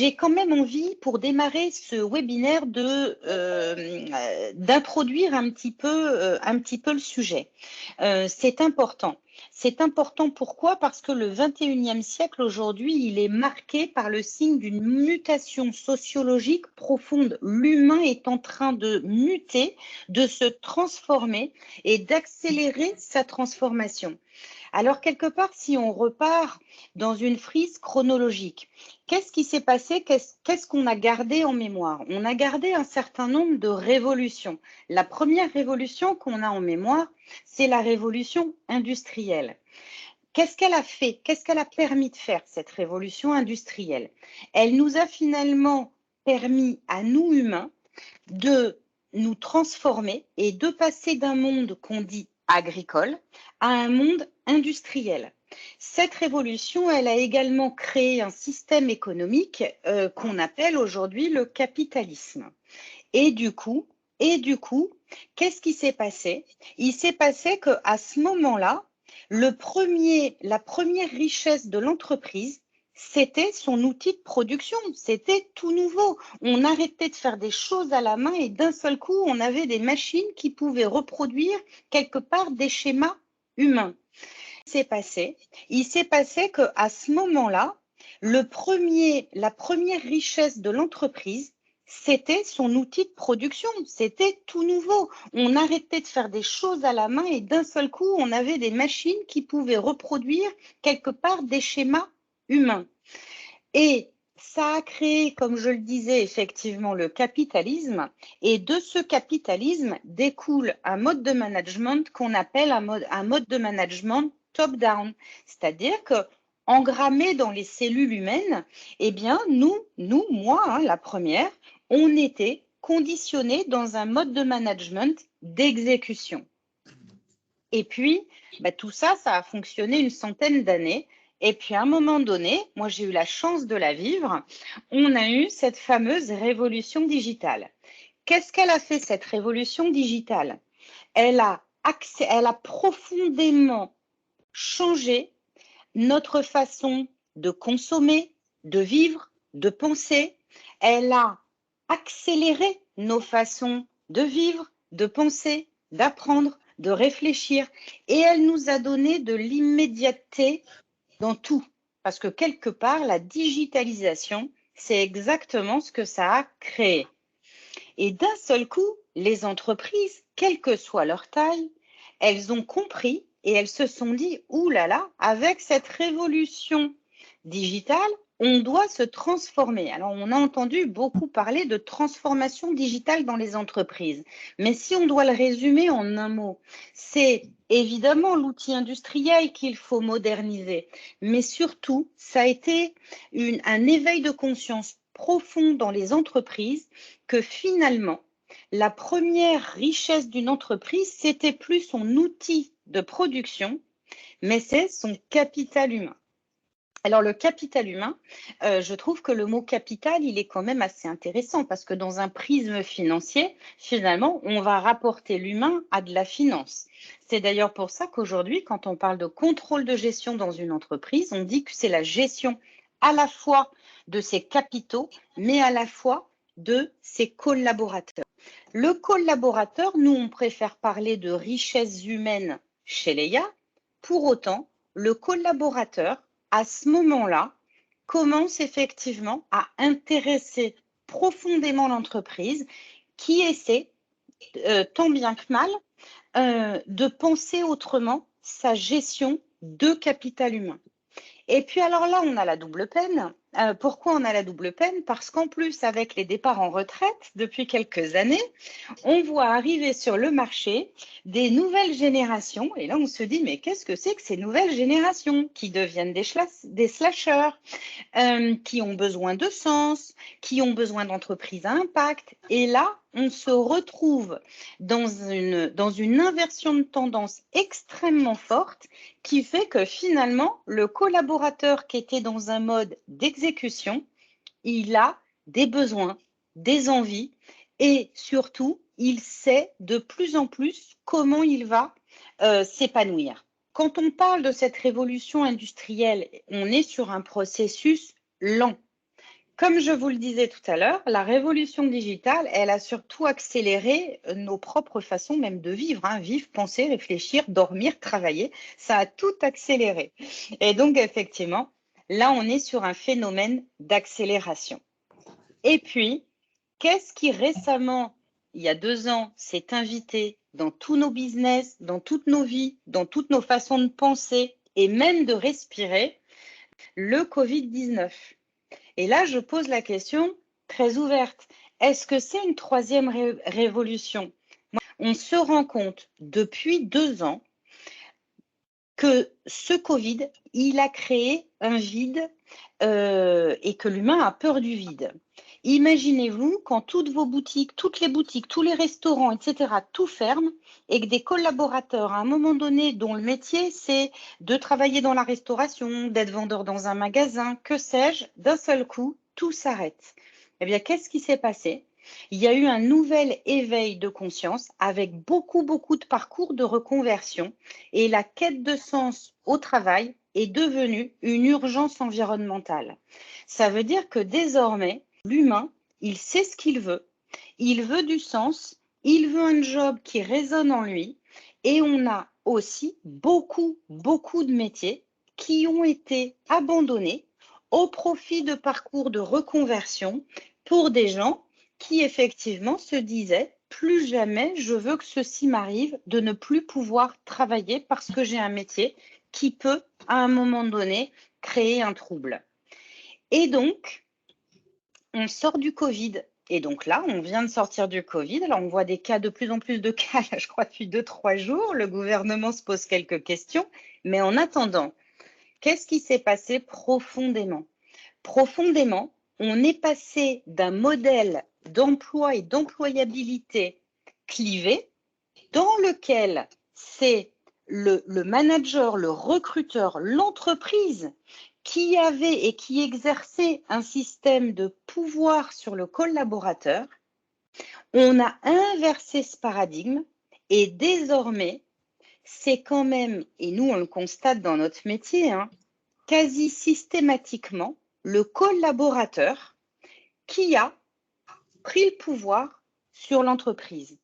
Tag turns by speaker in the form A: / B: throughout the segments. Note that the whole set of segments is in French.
A: J'ai quand même envie, pour démarrer ce webinaire, d'introduire un petit peu le sujet. C'est important. C'est important pourquoi? Parce que le 21e siècle, aujourd'hui, il est marqué par le signe d'une mutation sociologique profonde. L'humain est en train de muter, de se transformer et d'accélérer sa transformation. Alors, quelque part, si on repart dans une frise chronologique, qu'est-ce qui s'est passé? Qu'est-ce qu'on a gardé en mémoire? On a gardé un certain nombre de révolutions. La première révolution qu'on a en mémoire, c'est la révolution industrielle. Qu'est-ce qu'elle a fait? Qu'est-ce qu'elle a permis de faire, cette révolution industrielle? Elle nous a finalement permis, à nous humains, de nous transformer et de passer d'un monde qu'on dit agricole à un monde industriel. Cette révolution, elle a également créé un système économique qu'on appelle aujourd'hui le capitalisme. Et du coup, qu'est-ce qui s'est passé? Il s'est passé qu'à ce moment-là, la première richesse de l'entreprise, c'était son outil de production, c'était tout nouveau. On arrêtait de faire des choses à la main et d'un seul coup, on avait des machines qui pouvaient reproduire quelque part des schémas humains. Il s'est passé qu'à ce moment-là, la première richesse de l'entreprise, c'était son outil de production, c'était tout nouveau. On arrêtait de faire des choses à la main et d'un seul coup, on avait des machines qui pouvaient reproduire quelque part des schémas humains. Et ça a créé, comme je le disais, effectivement, le capitalisme. Et de ce capitalisme découle un mode de management qu'on appelle un mode de management top-down. C'est-à-dire que engrammé dans les cellules humaines, eh bien, moi, la première, on était conditionnés dans un mode de management d'exécution. Et puis, tout ça, ça a fonctionné une centaine d'années. Et puis, à un moment donné, moi, j'ai eu la chance de la vivre, on a eu cette fameuse révolution digitale. Qu'est-ce qu'elle a fait, cette révolution digitale? Elle a profondément changé notre façon de consommer, de vivre, de penser. Elle a accéléré nos façons de vivre, de penser, d'apprendre, de réfléchir. Et elle nous a donné de l'immédiateté dans tout. Parce que quelque part, la digitalisation, c'est exactement ce que ça a créé. Et d'un seul coup, les entreprises, quelle que soit leur taille, elles ont compris et elles se sont dit, ouh là là, avec cette révolution digitale, on doit se transformer. Alors, on a entendu beaucoup parler de transformation digitale dans les entreprises. Mais si on doit le résumer en un mot, c'est évidemment l'outil industriel qu'il faut moderniser. Mais surtout, ça a été un éveil de conscience profond dans les entreprises que finalement, la première richesse d'une entreprise, c'était plus son outil de production, mais c'est son capital humain. Alors, le capital humain, je trouve que le mot capital, il est quand même assez intéressant parce que dans un prisme financier, finalement, on va rapporter l'humain à de la finance. C'est d'ailleurs pour ça qu'aujourd'hui, quand on parle de contrôle de gestion dans une entreprise, on dit que c'est la gestion à la fois de ses capitaux, mais à la fois de ses collaborateurs. Le collaborateur, nous, on préfère parler de richesse humaine chez Leia. Pour autant, le collaborateur, à ce moment-là, commence effectivement à intéresser profondément l'entreprise qui essaie, tant bien que mal, de penser autrement sa gestion de capital humain. Et puis alors là, on a la double peine. Pourquoi on a la double peine? Parce qu'en plus, avec les départs en retraite depuis quelques années, on voit arriver sur le marché des nouvelles générations. Et là, on se dit, mais qu'est-ce que c'est que ces nouvelles générations qui deviennent des slasheurs, qui ont besoin de sens, qui ont besoin d'entreprises à impact. Et là, on se retrouve dans une inversion de tendance extrêmement forte qui fait que finalement, le collaborateur qui était dans un mode d'exécution, il a des besoins, des envies et surtout, il sait de plus en plus comment il va s'épanouir. Quand on parle de cette révolution industrielle, on est sur un processus lent Comme je vous le disais tout à l'heure, la révolution digitale, elle a surtout accéléré nos propres façons même de vivre, hein. Vivre, penser, réfléchir, dormir, travailler, ça a tout accéléré. Et donc, effectivement, là, on est sur un phénomène d'accélération. Et puis, qu'est-ce qui récemment, il y a 2 ans, s'est invité dans tous nos business, dans toutes nos vies, dans toutes nos façons de penser et même de respirer? Le Covid-19. Et là, je pose la question très ouverte. Est-ce que c'est une troisième révolution? On se rend compte depuis 2 ans que ce Covid, il a créé un vide et que l'humain a peur du vide. Imaginez-vous quand toutes vos boutiques, toutes les boutiques, tous les restaurants, etc., tout ferme et que des collaborateurs, à un moment donné, dont le métier, c'est de travailler dans la restauration, d'être vendeur dans un magasin, que sais-je, d'un seul coup, tout s'arrête. Eh bien, qu'est-ce qui s'est passé? Il y a eu un nouvel éveil de conscience avec beaucoup, beaucoup de parcours de reconversion et la quête de sens au travail est devenue une urgence environnementale. Ça veut dire que désormais, l'humain, il sait ce qu'il veut du sens, il veut un job qui résonne en lui et on a aussi beaucoup, beaucoup de métiers qui ont été abandonnés au profit de parcours de reconversion pour des gens qui effectivement se disaient plus jamais je veux que ceci m'arrive de ne plus pouvoir travailler parce que j'ai un métier qui peut à un moment donné créer un trouble. Et donc, on sort du Covid. Et donc là, on vient de sortir du Covid. Alors, on voit des cas, de plus en plus de cas, là, je crois, depuis 2-3 jours. Le gouvernement se pose quelques questions. Mais en attendant, qu'est-ce qui s'est passé profondément? Profondément, on est passé d'un modèle d'emploi et d'employabilité clivé dans lequel c'est le manager, le recruteur, l'entreprise qui avait et qui exerçait un système de pouvoir sur le collaborateur. On a inversé ce paradigme et désormais, c'est quand même, et nous on le constate dans notre métier, hein, quasi systématiquement le collaborateur qui a pris le pouvoir sur l'entreprise.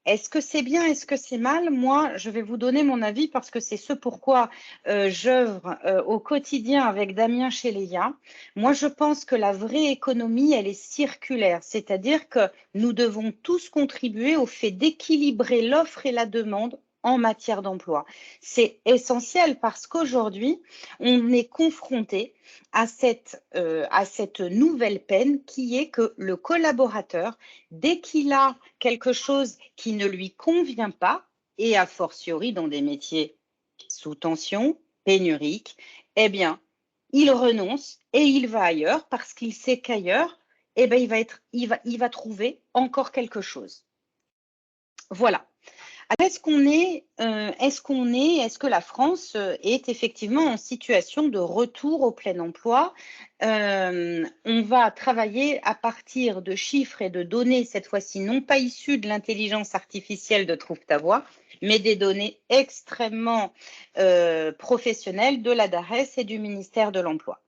A: Est-ce que c'est bien? Est-ce que c'est mal? Moi, je vais vous donner mon avis parce que c'est ce pourquoi j'œuvre au quotidien avec Damien Chéléa. Moi, je pense que la vraie économie, elle est circulaire, c'est-à-dire que nous devons tous contribuer au fait d'équilibrer l'offre et la demande en matière d'emploi. C'est essentiel parce qu'aujourd'hui, on est confronté à cette nouvelle peine qui est que le collaborateur, dès qu'il a quelque chose qui ne lui convient pas, et a fortiori dans des métiers sous tension, pénuriques, eh bien, il renonce et il va ailleurs parce qu'il sait qu'ailleurs, eh bien, il va trouver encore quelque chose. Voilà. Est-ce que la France est effectivement en situation de retour au plein emploi? On va travailler à partir de chiffres et de données, cette fois-ci non pas issues de l'intelligence artificielle de Trouve ta voix, mais des données extrêmement professionnelles de la DARES et du ministère de l'Emploi.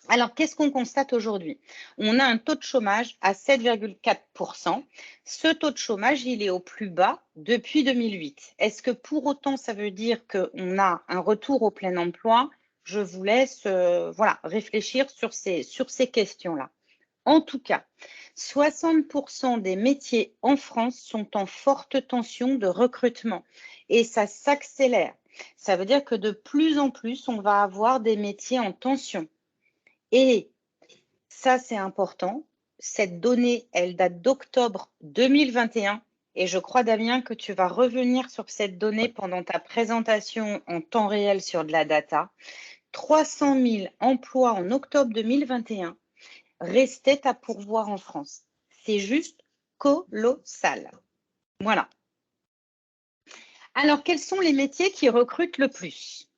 A: Alors, qu'est-ce qu'on constate aujourd'hui? On a un taux de chômage à 7,4%. Ce taux de chômage, il est au plus bas depuis 2008. Est-ce que pour autant, ça veut dire qu'on a un retour au plein emploi? Je vous laisse réfléchir sur ces questions-là. En tout cas, 60% des métiers en France sont en forte tension de recrutement et ça s'accélère. Ça veut dire que de plus en plus, on va avoir des métiers en tension. Et ça, c'est important. Cette donnée, elle date d'octobre 2021. Et je crois, Damien, que tu vas revenir sur cette donnée pendant ta présentation en temps réel sur de la data. 300 000 emplois en octobre 2021 restaient à pourvoir en France. C'est juste colossal. Voilà. Alors, quels sont les métiers qui recrutent le plus?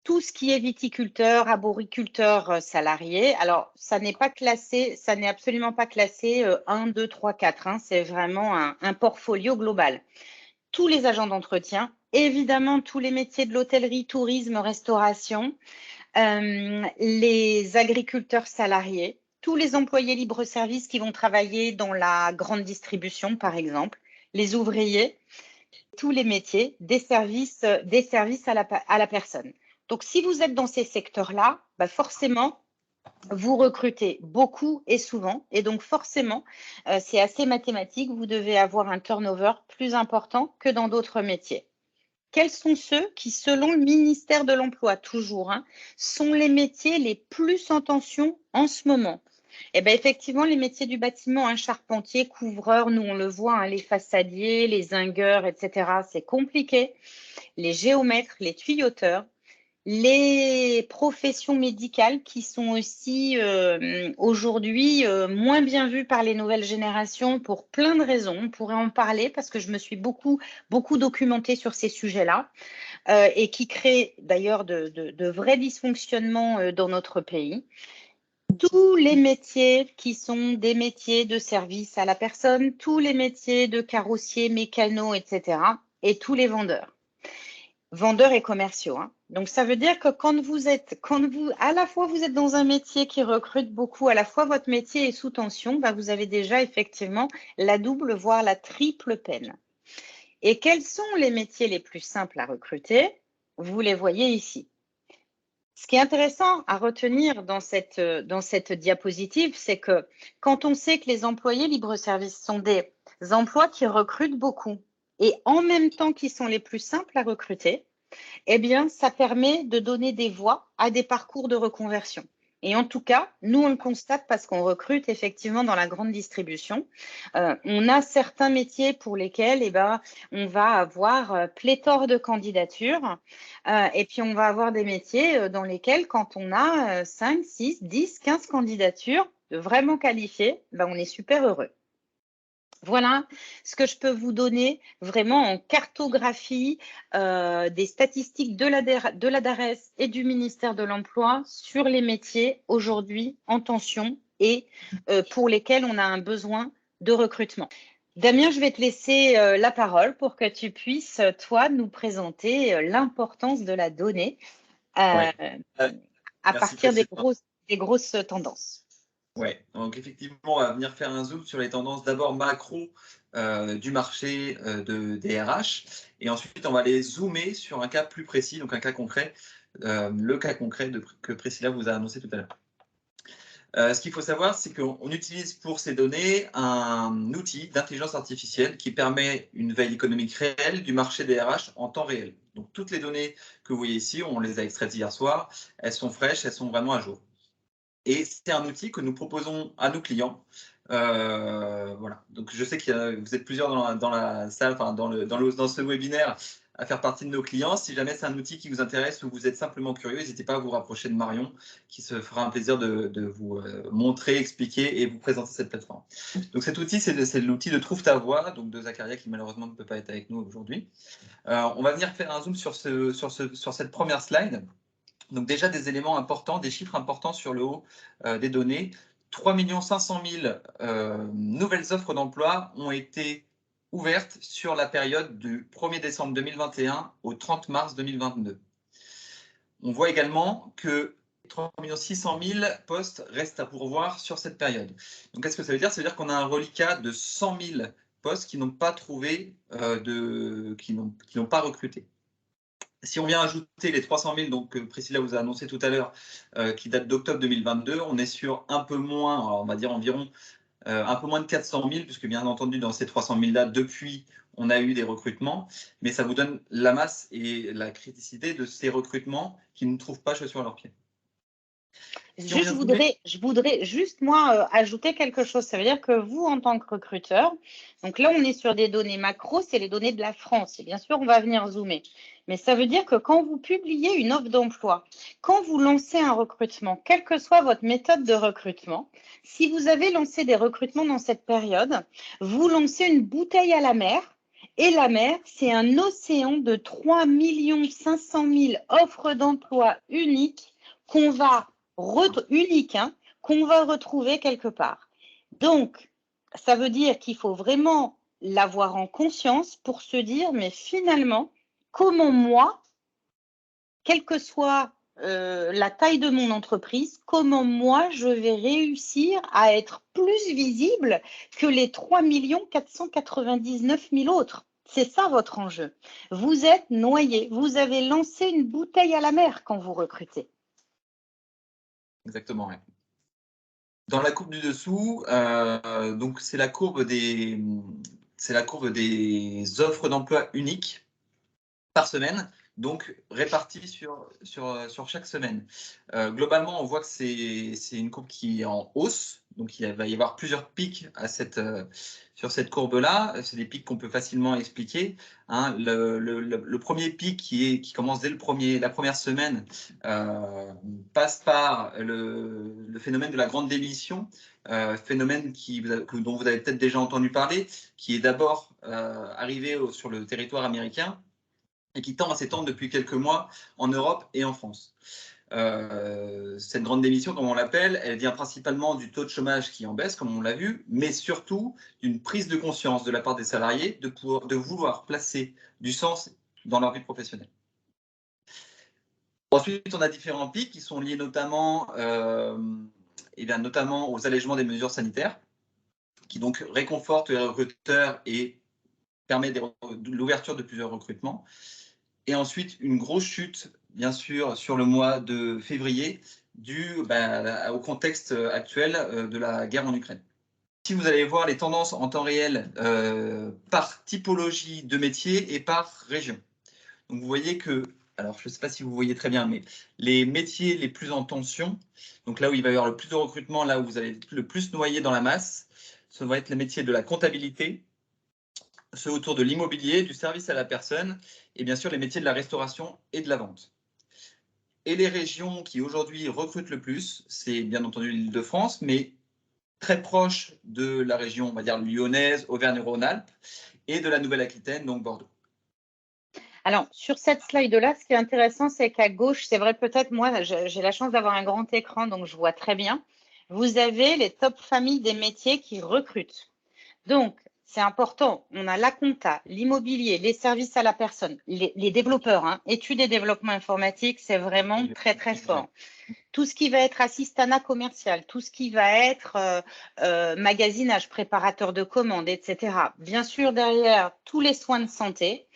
A: Tout ce qui est viticulteur, arboriculteur salarié, alors ça n'est pas classé, ça n'est absolument pas classé 1, 2, 3, 4, hein, c'est vraiment un portfolio global. Tous les agents d'entretien évidemment tous les métiers de l'hôtellerie, tourisme, restauration, les agriculteurs salariés, tous les employés libre-service qui vont travailler dans la grande distribution, par exemple, les ouvriers, tous les métiers des services à la personne. Donc, si vous êtes dans ces secteurs-là, bah forcément, vous recrutez beaucoup et souvent. Et donc, forcément, c'est assez mathématique, vous devez avoir un turnover plus important que dans d'autres métiers. Quels sont ceux qui, selon le ministère de l'Emploi, toujours, sont les métiers les plus en tension en ce moment? Eh bien, effectivement, les métiers du bâtiment, un charpentier, couvreur, nous on le voit, les façadiers, les zingueurs, etc., c'est compliqué. Les géomètres, les tuyauteurs, les professions médicales qui sont aussi aujourd'hui moins bien vues par les nouvelles générations pour plein de raisons. On pourrait en parler parce que je me suis beaucoup documentée sur ces sujets-là et qui créent d'ailleurs de vrais dysfonctionnements dans notre pays. Tous les métiers qui sont des métiers de service à la personne, tous les métiers de carrossier, mécano, etc. et tous les vendeurs et commerciaux. Donc, ça veut dire que à la fois vous êtes dans un métier qui recrute beaucoup, à la fois votre métier est sous tension, bah, vous avez déjà effectivement la double, voire la triple peine. Et quels sont les métiers les plus simples à recruter? Vous les voyez ici. Ce qui est intéressant à retenir dans cette diapositive, c'est que quand on sait que les employés libre-service sont des emplois qui recrutent beaucoup et en même temps qui sont les plus simples à recruter, eh bien, ça permet de donner des voies à des parcours de reconversion. Et en tout cas, nous, on le constate parce qu'on recrute effectivement dans la grande distribution. On a certains métiers pour lesquels on va avoir pléthore de candidatures. Et puis, on va avoir des métiers dans lesquels, quand on a 5, 6, 10, 15 candidatures vraiment qualifiées, on est super heureux. Voilà ce que je peux vous donner vraiment en cartographie des statistiques de la DARES et du ministère de l'Emploi sur les métiers aujourd'hui en tension et pour lesquels on a un besoin de recrutement. Damien, je vais te laisser la parole pour que tu puisses, toi, nous présenter l'importance de la donnée à partir des grosses tendances.
B: Oui, donc effectivement, on va venir faire un zoom sur les tendances d'abord macro du marché des RH et ensuite on va aller zoomer sur un cas plus précis, donc un cas concret, le cas concret que Priscilla vous a annoncé tout à l'heure. Ce qu'il faut savoir, c'est qu'on utilise pour ces données un outil d'intelligence artificielle qui permet une veille économique réelle du marché des RH en temps réel. Donc toutes les données que vous voyez ici, on les a extraites hier soir, elles sont fraîches, elles sont vraiment à jour. Et c'est un outil que nous proposons à nos clients. Voilà. Donc, je sais que vous êtes plusieurs dans la salle, enfin, dans ce webinaire, à faire partie de nos clients. Si jamais c'est un outil qui vous intéresse ou vous êtes simplement curieux, n'hésitez pas à vous rapprocher de Marion, qui se fera un plaisir de vous montrer, expliquer et vous présenter cette plateforme. Donc, cet outil, c'est l'outil de Trouve ta voix, donc de Zacharia, qui malheureusement ne peut pas être avec nous aujourd'hui. On va venir faire un zoom sur cette première slide. Donc déjà des éléments importants, des chiffres importants sur le haut des données. 3 500 000 nouvelles offres d'emploi ont été ouvertes sur la période du 1er décembre 2021 au 30 mars 2022. On voit également que 3 600 000 postes restent à pourvoir sur cette période. Donc qu'est-ce que ça veut dire? Ça veut dire qu'on a un reliquat de 100 000 postes qui n'ont pas trouvé, qui n'ont pas recruté. Si on vient ajouter les 300 000 donc, que Priscilla vous a annoncé tout à l'heure, qui datent d'octobre 2022, on est sur un peu moins, alors on va dire environ un peu moins de 400 000, puisque bien entendu, dans ces 300 000-là, depuis, on a eu des recrutements, mais ça vous donne la masse et la criticité de ces recrutements qui ne trouvent pas chaussures à leurs pieds.
A: Je voudrais juste, moi, ajouter quelque chose. Ça veut dire que vous, en tant que recruteur, donc là, on est sur des données macro, c'est les données de la France. Et bien sûr, on va venir zoomer. Mais ça veut dire que quand vous publiez une offre d'emploi, quand vous lancez un recrutement, quelle que soit votre méthode de recrutement, si vous avez lancé des recrutements dans cette période, vous lancez une bouteille à la mer. Et la mer, c'est un océan de 3 500 000 offres d'emploi uniques qu'on va qu'on va retrouver quelque part. Donc, ça veut dire qu'il faut vraiment l'avoir en conscience pour se dire, mais finalement, comment moi, quelle que soit la taille de mon entreprise, comment moi je vais réussir à être plus visible que les 3 499 000 autres. C'est ça votre enjeu. Vous êtes noyé, vous avez lancé une bouteille à la mer quand vous recrutez.
B: Exactement, ouais. Dans la courbe du dessous, donc c'est la courbe des offres d'emploi uniques par semaine, donc réparties sur chaque semaine. Globalement, on voit que c'est une courbe qui est en hausse, donc il va y avoir plusieurs pics sur cette courbe-là. C'est des pics qu'on peut facilement expliquer. Hein. Le premier pic qui commence dès la première semaine passe par le phénomène de la grande démission, phénomène dont vous avez peut-être déjà entendu parler, qui est d'abord arrivé sur le territoire américain et qui tend à s'étendre depuis quelques mois en Europe et en France. Cette grande démission, comme on l'appelle, elle vient principalement du taux de chômage qui en baisse, comme on l'a vu, mais surtout d'une prise de conscience de la part des salariés de vouloir placer du sens dans leur vie professionnelle. Ensuite, on a différents pics qui sont liés notamment aux allègements des mesures sanitaires, qui donc réconfortent les recruteurs et permettent l'ouverture de plusieurs recrutements. Et ensuite, une grosse chute, bien sûr, sur le mois de février, due au contexte actuel de la guerre en Ukraine. Si vous allez voir les tendances en temps réel par typologie de métier et par région. Donc, vous voyez que, alors je ne sais pas si vous voyez très bien, mais les métiers les plus en tension, donc là où il va y avoir le plus de recrutement, là où vous allez le plus noyer dans la masse, ça va être les métiers de la comptabilité, ceux autour de l'immobilier, du service à la personne et bien sûr les métiers de la restauration et de la vente. Et les régions qui aujourd'hui recrutent le plus, c'est bien entendu l'Île-de-France, mais très proche de la région, on va dire lyonnaise, Auvergne-Rhône-Alpes et de la Nouvelle-Aquitaine, donc Bordeaux.
A: Alors, sur cette slide-là, ce qui est intéressant, c'est qu'à gauche, c'est vrai, peut-être moi, j'ai la chance d'avoir un grand écran, donc je vois très bien. Vous avez les top familles des métiers qui recrutent. Donc, c'est important. On a la compta, l'immobilier, les services à la personne, les développeurs. Hein. Études et développement informatique, c'est vraiment très, très fort. Tout ce qui va être assistanat commercial, tout ce qui va être magasinage, préparateur de commandes, etc. Bien sûr, derrière, tous les soins de santé.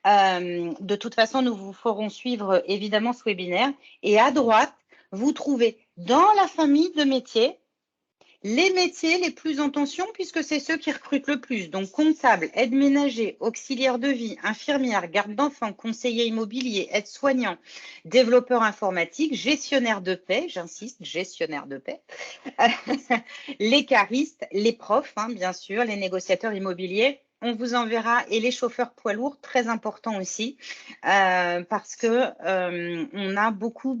A: De toute façon, nous vous ferons suivre évidemment ce webinaire. Et à droite, vous trouvez dans la famille de métiers les métiers les plus en tension puisque c'est ceux qui recrutent le plus. Donc, comptable, aide ménager, auxiliaire de vie, infirmière, garde d'enfants, conseiller immobilier, aide-soignant, développeur informatique, gestionnaire de paix, j'insiste, gestionnaire de paix, les caristes, les profs, hein, bien sûr, les négociateurs immobiliers. On vous enverra, et les chauffeurs poids lourds, très important aussi, parce que on a beaucoup,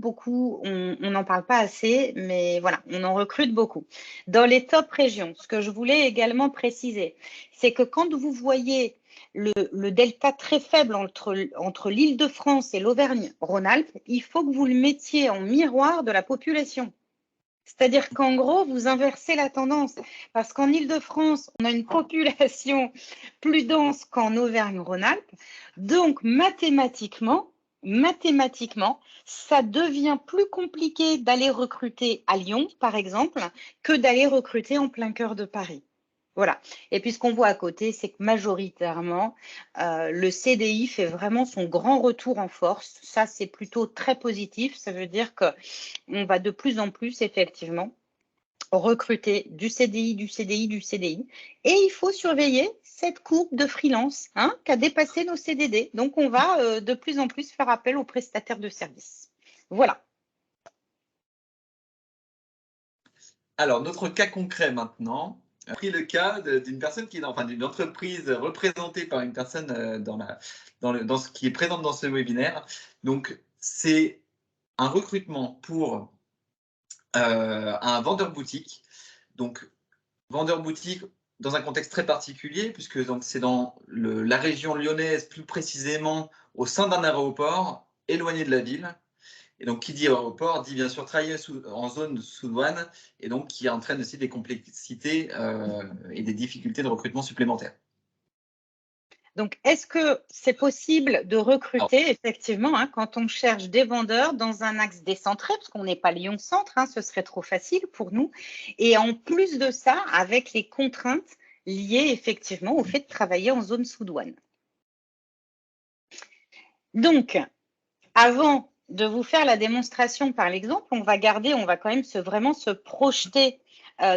A: on n'en parle pas assez, mais voilà, on en recrute beaucoup. Dans les top régions, ce que je voulais également préciser, c'est que quand vous voyez le delta très faible entre l'Île-de-France et l'Auvergne-Rhône-Alpes, il faut que vous le mettiez en miroir de la population. C'est-à-dire qu'en gros, vous inversez la tendance. Parce qu'en Île-de-France, on a une population plus dense qu'en Auvergne-Rhône-Alpes. Donc, mathématiquement, ça devient plus compliqué d'aller recruter à Lyon, par exemple, que d'aller recruter en plein cœur de Paris. Voilà. Et puis, ce qu'on voit à côté, c'est que majoritairement, le CDI fait vraiment son grand retour en force. Ça, c'est plutôt très positif. Ça veut dire qu'on va de plus en plus, effectivement, recruter du CDI, du CDI, du CDI. Et il faut surveiller cette courbe de freelance hein, qui a dépassé nos CDD. Donc, on va de plus en plus faire appel aux prestataires de services. Voilà.
B: Alors, notre cas concret maintenant. On a pris le cas d'une personne d'une entreprise représentée par une personne qui est présente dans ce webinaire. Donc, c'est un recrutement pour un vendeur boutique. Donc, vendeur boutique dans un contexte très particulier, puisque c'est dans la région lyonnaise, plus précisément au sein d'un aéroport éloigné de la ville. Et donc, qui dit aéroport dit bien sûr travailler en zone sous douane, et donc qui entraîne aussi des complexités et des difficultés de recrutement supplémentaires.
A: Donc, est-ce que c'est possible de recruter, effectivement, hein, quand on cherche des vendeurs dans un axe décentré, parce qu'on n'est pas Lyon-Centre, hein, ce serait trop facile pour nous. Et en plus de ça, avec les contraintes liées effectivement au fait de travailler en zone sous douane. Donc, avant de vous faire la démonstration par l'exemple, on va quand même vraiment se projeter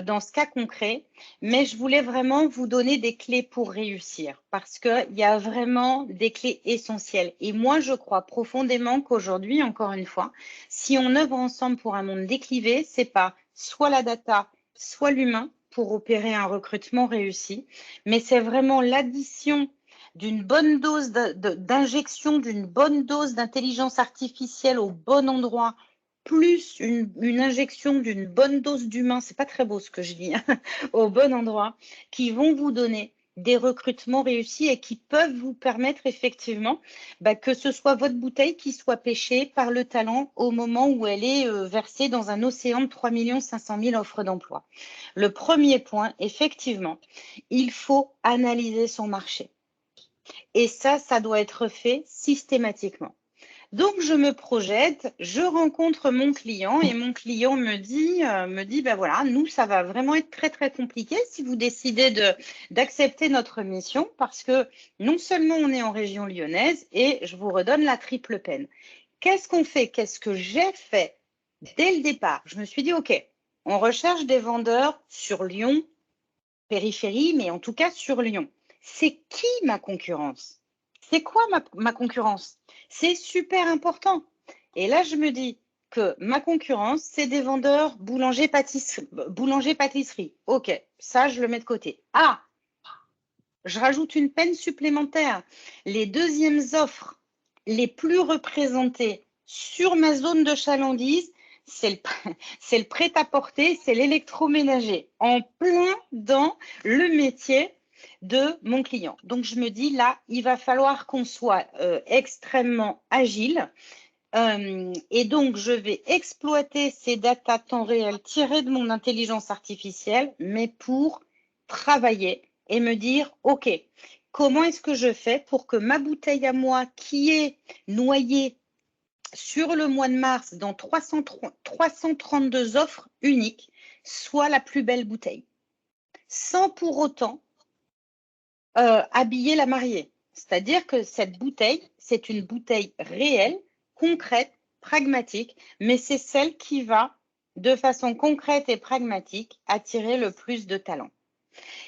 A: dans ce cas concret, mais je voulais vraiment vous donner des clés pour réussir parce qu'il y a vraiment des clés essentielles. Et moi, je crois profondément qu'aujourd'hui, encore une fois, si on œuvre ensemble pour un monde déclivé, c'est pas soit la data, soit l'humain pour opérer un recrutement réussi, mais c'est vraiment l'addition d'une bonne dose d'injection, d'une bonne dose d'intelligence artificielle au bon endroit, plus une injection d'une bonne dose d'humain, c'est pas très beau ce que je dis, hein, au bon endroit, qui vont vous donner des recrutements réussis et qui peuvent vous permettre effectivement que ce soit votre bouteille qui soit pêchée par le talent au moment où elle est versée dans un océan de 3 500 000 offres d'emploi. Le premier point, effectivement, il faut analyser son marché. Et ça doit être fait systématiquement. Donc, je me projette, je rencontre mon client et mon client me dit, ben voilà, nous, ça va vraiment être très, très compliqué si vous décidez d'accepter notre mission parce que non seulement on est en région lyonnaise et je vous redonne la triple peine. Qu'est-ce qu'on fait? Qu'est-ce que j'ai fait dès le départ? Je me suis dit, OK, on recherche des vendeurs sur Lyon, périphérie, mais en tout cas sur Lyon. C'est qui ma concurrence? C'est quoi ma concurrence? C'est super important. Et là, je me dis que ma concurrence, c'est des vendeurs boulanger-pâtisserie. OK, ça, je le mets de côté. Ah, je rajoute une peine supplémentaire. Les deuxièmes offres les plus représentées sur ma zone de chalandise, c'est le prêt-à-porter, c'est l'électroménager, en plein dans le métier de mon client. Donc, je me dis, là, il va falloir qu'on soit extrêmement agile. Et donc, je vais exploiter ces datas temps réel tirées de mon intelligence artificielle, mais pour travailler et me dire, OK, comment est-ce que je fais pour que ma bouteille à moi qui est noyée sur le mois de mars dans 332 offres uniques soit la plus belle bouteille, sans pour autant habiller la mariée. C'est-à-dire que cette bouteille, c'est une bouteille réelle, concrète, pragmatique, mais c'est celle qui va, de façon concrète et pragmatique, attirer le plus de talents.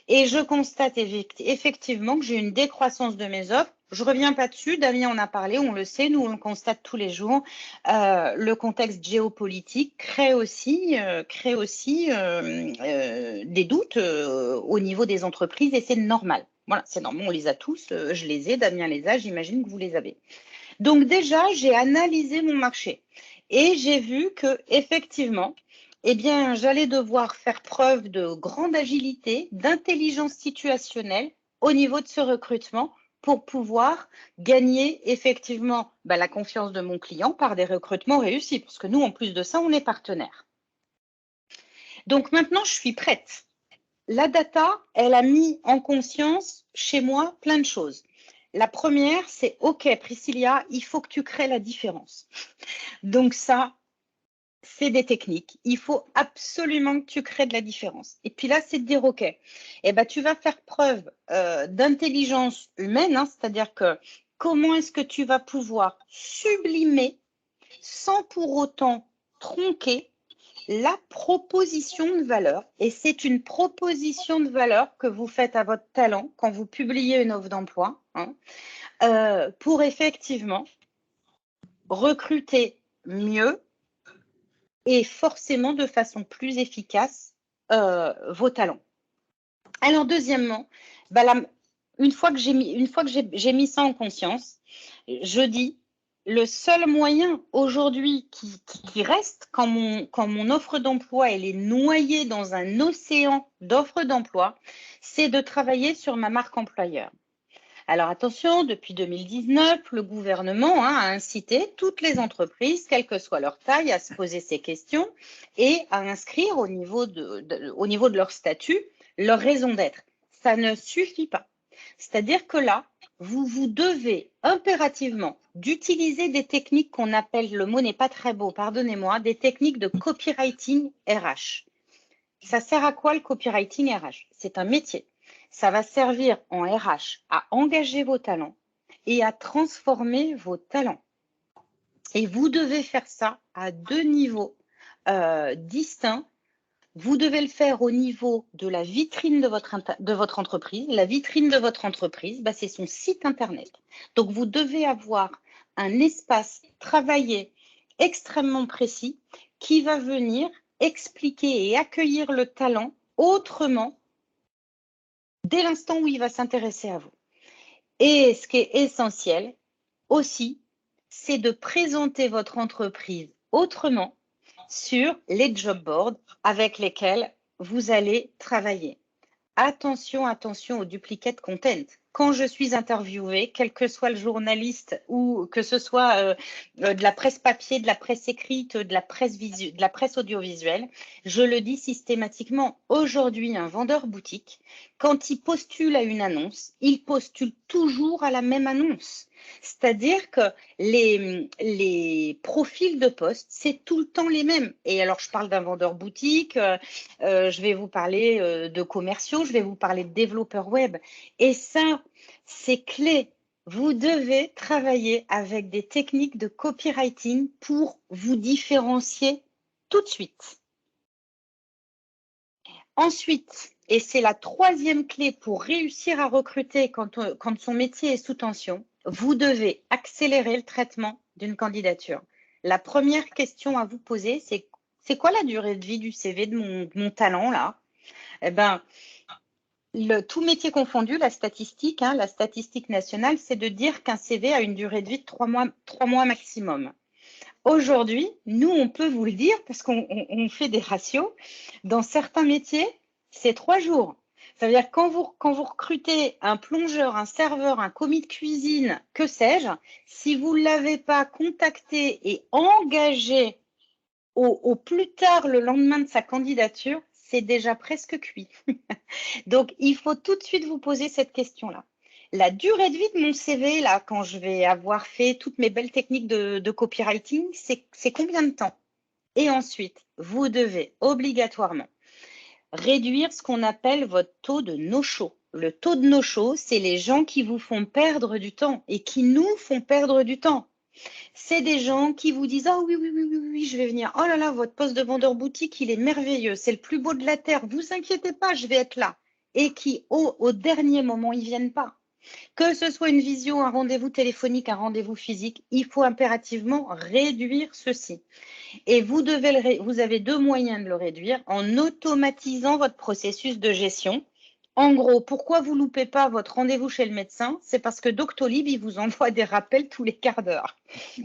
A: Et je constate effectivement que j'ai une décroissance de mes offres. Je ne reviens pas dessus, Damien en a parlé, on le sait, nous on le constate tous les jours. Le contexte géopolitique crée aussi des doutes au niveau des entreprises et c'est normal. Voilà, c'est normal, on les a tous, je les ai, Damien les a, j'imagine que vous les avez. Donc déjà, j'ai analysé mon marché et j'ai vu que effectivement, eh bien, j'allais devoir faire preuve de grande agilité, d'intelligence situationnelle au niveau de ce recrutement pour pouvoir gagner effectivement la confiance de mon client par des recrutements réussis, parce que nous, en plus de ça, on est partenaires. Donc maintenant, je suis prête. La data, elle a mis en conscience chez moi plein de choses. La première, c'est OK, Priscilla, il faut que tu crées la différence. Donc ça, c'est des techniques. Il faut absolument que tu crées de la différence. Et puis là, c'est de dire OK, eh ben, tu vas faire preuve d'intelligence humaine, hein, c'est-à-dire que comment est-ce que tu vas pouvoir sublimer sans pour autant tronquer la proposition de valeur, et c'est une proposition de valeur que vous faites à votre talent quand vous publiez une offre d'emploi, hein, pour effectivement recruter mieux et forcément de façon plus efficace vos talents. Alors deuxièmement, une fois que j'ai mis ça en conscience, je dis le seul moyen aujourd'hui qui reste quand mon offre d'emploi elle est noyée dans un océan d'offres d'emploi, c'est de travailler sur ma marque employeur. Alors attention, depuis 2019, le gouvernement a incité toutes les entreprises, quelle que soit leur taille, à se poser ces questions et à inscrire au niveau de leur statut leur raison d'être. Ça ne suffit pas. C'est-à-dire que là, vous devez impérativement d'utiliser des techniques qu'on appelle, le mot n'est pas très beau, pardonnez-moi, des techniques de copywriting RH. Ça sert à quoi le copywriting RH? C'est un métier. Ça va servir en RH à engager vos talents et à transformer vos talents. Et vous devez faire ça à deux niveaux distincts. Vous devez le faire au niveau de la vitrine de votre entreprise. La vitrine de votre entreprise, c'est son site Internet. Donc, vous devez avoir un espace travaillé extrêmement précis qui va venir expliquer et accueillir le talent autrement dès l'instant où il va s'intéresser à vous. Et ce qui est essentiel aussi, c'est de présenter votre entreprise autrement sur les job boards avec lesquels vous allez travailler. Attention, attention au duplicate content. Quand je suis interviewée, quel que soit le journaliste ou que ce soit de la presse papier, de la presse écrite, de la presse audiovisuelle, je le dis systématiquement. Aujourd'hui, un vendeur boutique, quand il postule à une annonce, il postule toujours à la même annonce. C'est-à-dire que les profils de poste, c'est tout le temps les mêmes. Et alors, je parle d'un vendeur boutique, je vais vous parler de commerciaux, je vais vous parler de développeurs web. Et ça, c'est clé. Vous devez travailler avec des techniques de copywriting pour vous différencier tout de suite. Ensuite, et c'est la troisième clé pour réussir à recruter quand son métier est sous tension, vous devez accélérer le traitement d'une candidature. La première question à vous poser, c'est quoi la durée de vie du CV de mon talent là? Eh bien, tout métier confondu, la statistique nationale, c'est de dire qu'un CV a une durée de vie de 3 mois maximum. Aujourd'hui, nous, on peut vous le dire parce qu'on fait des ratios. Dans certains métiers, c'est 3 jours. Ça veut dire quand vous recrutez un plongeur, un serveur, un commis de cuisine, que sais-je, si vous ne l'avez pas contacté et engagé au plus tard le lendemain de sa candidature, c'est déjà presque cuit. Donc, il faut tout de suite vous poser cette question-là. La durée de vie de mon CV, là, quand je vais avoir fait toutes mes belles techniques de copywriting, c'est combien de temps? Et ensuite, vous devez obligatoirement réduire ce qu'on appelle votre taux de no-show. Le taux de no-show, c'est les gens qui vous font perdre du temps et qui nous font perdre du temps. C'est des gens qui vous disent « Ah oui, oui, oui, oui, oui, je vais venir. Oh là là, votre poste de vendeur boutique, il est merveilleux. C'est le plus beau de la Terre. Vous inquiétez pas, je vais être là. » Et qui, au dernier moment, ils ne viennent pas. Que ce soit une visio, un rendez-vous téléphonique, un rendez-vous physique, il faut impérativement réduire ceci. Et vous avez deux moyens de le réduire en automatisant votre processus de gestion. En gros, pourquoi vous ne loupez pas votre rendez-vous chez le médecin? C'est parce que Doctolib, il vous envoie des rappels tous les quarts d'heure.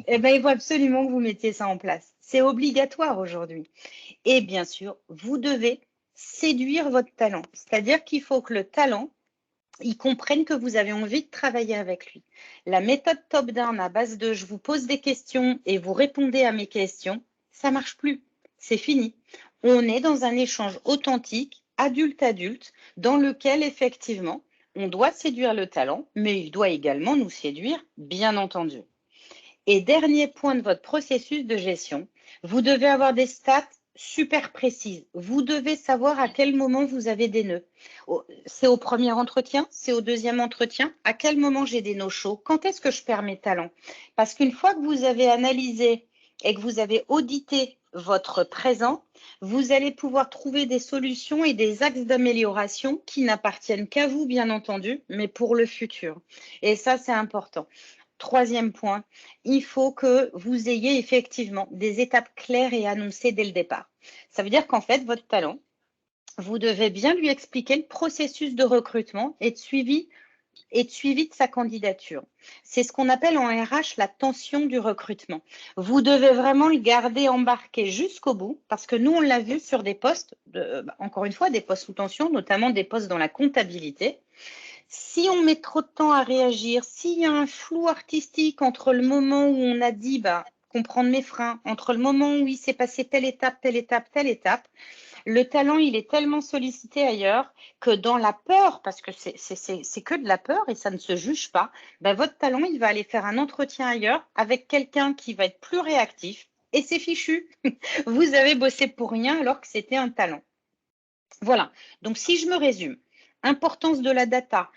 A: Eh bien, il faut absolument que vous mettiez ça en place. C'est obligatoire aujourd'hui. Et bien sûr, vous devez séduire votre talent. C'est-à-dire qu'il faut que le talent, il comprenne que vous avez envie de travailler avec lui. La méthode top-down à base de je vous pose des questions et vous répondez à mes questions, ça ne marche plus. C'est fini. On est dans un échange authentique, adulte-adulte, dans lequel effectivement, on doit séduire le talent, mais il doit également nous séduire, bien entendu. Et dernier point de votre processus de gestion, vous devez avoir des stats super précises. Vous devez savoir à quel moment vous avez des nœuds. C'est au premier entretien, c'est au deuxième entretien. À quel moment j'ai des no-shows? Quand est-ce que je perds mes talents? Parce qu'une fois que vous avez analysé et que vous avez audité votre présent, vous allez pouvoir trouver des solutions et des axes d'amélioration qui n'appartiennent qu'à vous, bien entendu, mais pour le futur. Et ça, c'est important. Troisième point, il faut que vous ayez effectivement des étapes claires et annoncées dès le départ. Ça veut dire qu'en fait, votre talent, vous devez bien lui expliquer le processus de recrutement et de suivi de sa candidature. C'est ce qu'on appelle en RH la tension du recrutement. Vous devez vraiment le garder embarqué jusqu'au bout parce que nous, on l'a vu sur des postes, encore une fois, des postes sous tension, notamment des postes dans la comptabilité. Si on met trop de temps à réagir, s'il y a un flou artistique entre le moment où on a dit comprendre mes freins, entre le moment où il s'est passé telle étape, Le talent, il est tellement sollicité ailleurs que dans la peur, parce que c'est que de la peur et ça ne se juge pas, ben, votre talent, il va aller faire un entretien ailleurs avec quelqu'un qui va être plus réactif et c'est fichu. Vous avez bossé pour rien alors que c'était un talent. Voilà. Donc, si je me résume, importance de la data.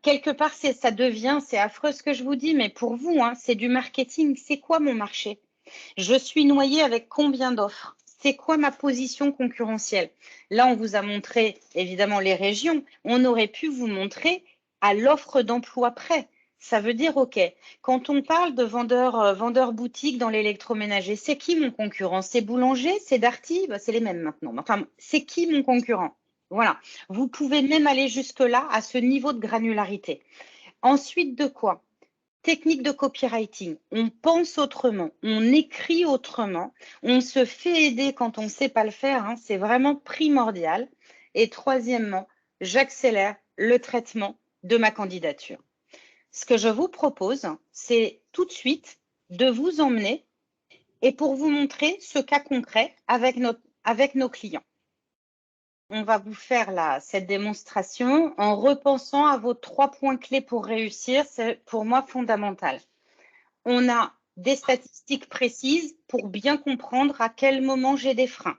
A: Quelque part, ça devient, c'est affreux ce que je vous dis, mais pour vous, hein, c'est du marketing. C'est quoi mon marché? Je suis noyée avec combien d'offres? C'est quoi ma position concurrentielle? Là, on vous a montré évidemment les régions. On aurait pu vous montrer à l'offre d'emploi près. Ça veut dire, OK, quand on parle de vendeurs boutique dans l'électroménager, c'est qui mon concurrent? C'est Boulanger? C'est Darty? Ben, c'est les mêmes maintenant. Enfin, c'est qui mon concurrent? Voilà. Vous pouvez même aller jusque-là à ce niveau de granularité. Ensuite de quoi? Technique de copywriting. On pense autrement, on écrit autrement, on se fait aider quand on ne sait pas le faire. Hein, c'est vraiment primordial. Et troisièmement, j'accélère le traitement de ma candidature. Ce que je vous propose, c'est tout de suite de vous emmener et pour vous montrer ce cas concret avec nos clients. On va vous faire cette démonstration en repensant à vos 3 points clés pour réussir. C'est pour moi fondamental. On a des statistiques précises pour bien comprendre à quel moment j'ai des freins.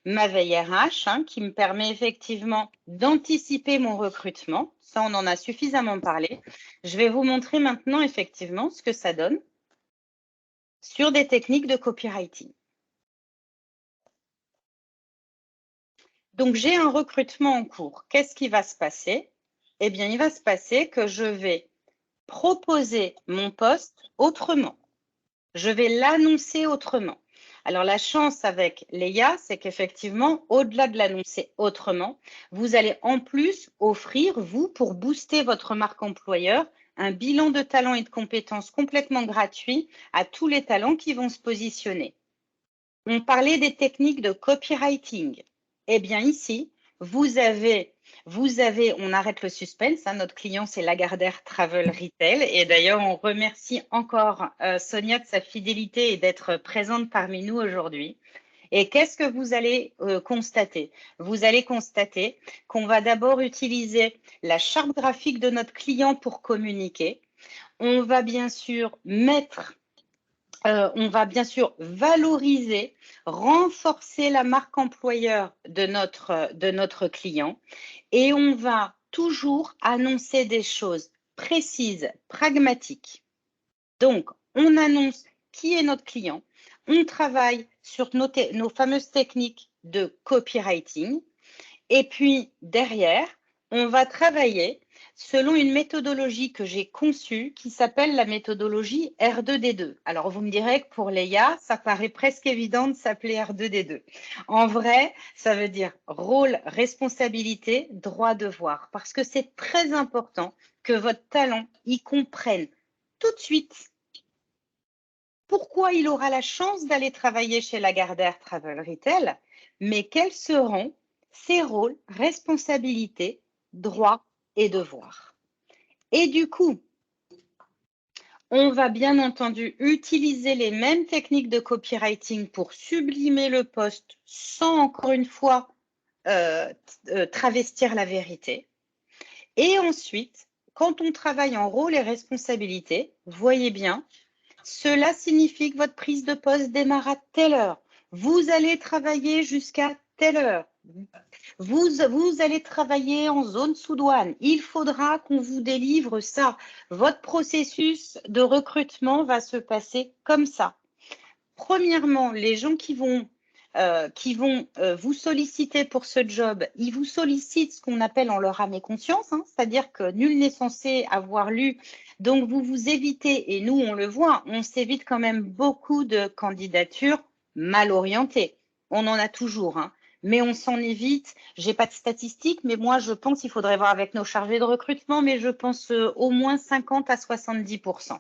A: Ma veille RH, hein, qui me permet effectivement d'anticiper mon recrutement. Ça, on en a suffisamment parlé. Je vais vous montrer maintenant effectivement ce que ça donne sur des techniques de copywriting. Donc, j'ai un recrutement en cours. Qu'est-ce qui va se passer? Eh bien, il va se passer que je vais proposer mon poste autrement. Je vais l'annoncer autrement. Alors, la chance avec Léa, c'est qu'effectivement, au-delà de l'annoncer autrement, vous allez en plus offrir, vous, pour booster votre marque employeur, un bilan de talents et de compétences complètement gratuit à tous les talents qui vont se positionner. On parlait des techniques de copywriting. Eh bien, ici, vous avez, on arrête le suspense, hein, notre client, c'est Lagardère Travel Retail. Et d'ailleurs, on remercie encore Sonia de sa fidélité et d'être présente parmi nous aujourd'hui. Et qu'est-ce que vous allez constater? Vous allez constater qu'on va d'abord utiliser la charte graphique de notre client pour communiquer. On va bien sûr on va bien sûr valoriser, renforcer la marque employeur de notre client et on va toujours annoncer des choses précises, pragmatiques. Donc, on annonce qui est notre client, on travaille sur nos fameuses techniques de copywriting et puis derrière, on va travailler selon une méthodologie que j'ai conçue qui s'appelle la méthodologie R2D2. Alors, vous me direz que pour Léa, ça paraît presque évident de s'appeler R2D2. En vrai, ça veut dire rôle, responsabilité, droit, devoir. Parce que c'est très important que votre talent y comprenne tout de suite pourquoi il aura la chance d'aller travailler chez Lagardère Travel Retail, mais quels seront ses rôles, responsabilités, droits et devoirs. Et du coup, on va bien entendu utiliser les mêmes techniques de copywriting pour sublimer le poste sans encore une fois travestir la vérité. Et ensuite, quand on travaille en rôle et responsabilité, voyez bien, cela signifie que votre prise de poste démarre à telle heure. Vous allez travailler jusqu'à telle heure. Vous allez travailler en zone sous douane. Il faudra qu'on vous délivre ça. Votre processus de recrutement va se passer comme ça. Premièrement, les gens qui vont vous solliciter pour ce job, ils vous sollicitent ce qu'on appelle en leur âme et conscience, hein, c'est-à-dire que nul n'est censé avoir lu. Donc, vous évitez, et nous, on le voit, on s'évite quand même beaucoup de candidatures mal orientées. On en a toujours, hein, mais on s'en évite. Je n'ai pas de statistiques, mais moi, je pense, il faudrait voir avec nos chargés de recrutement, mais je pense au moins 50 à 70%.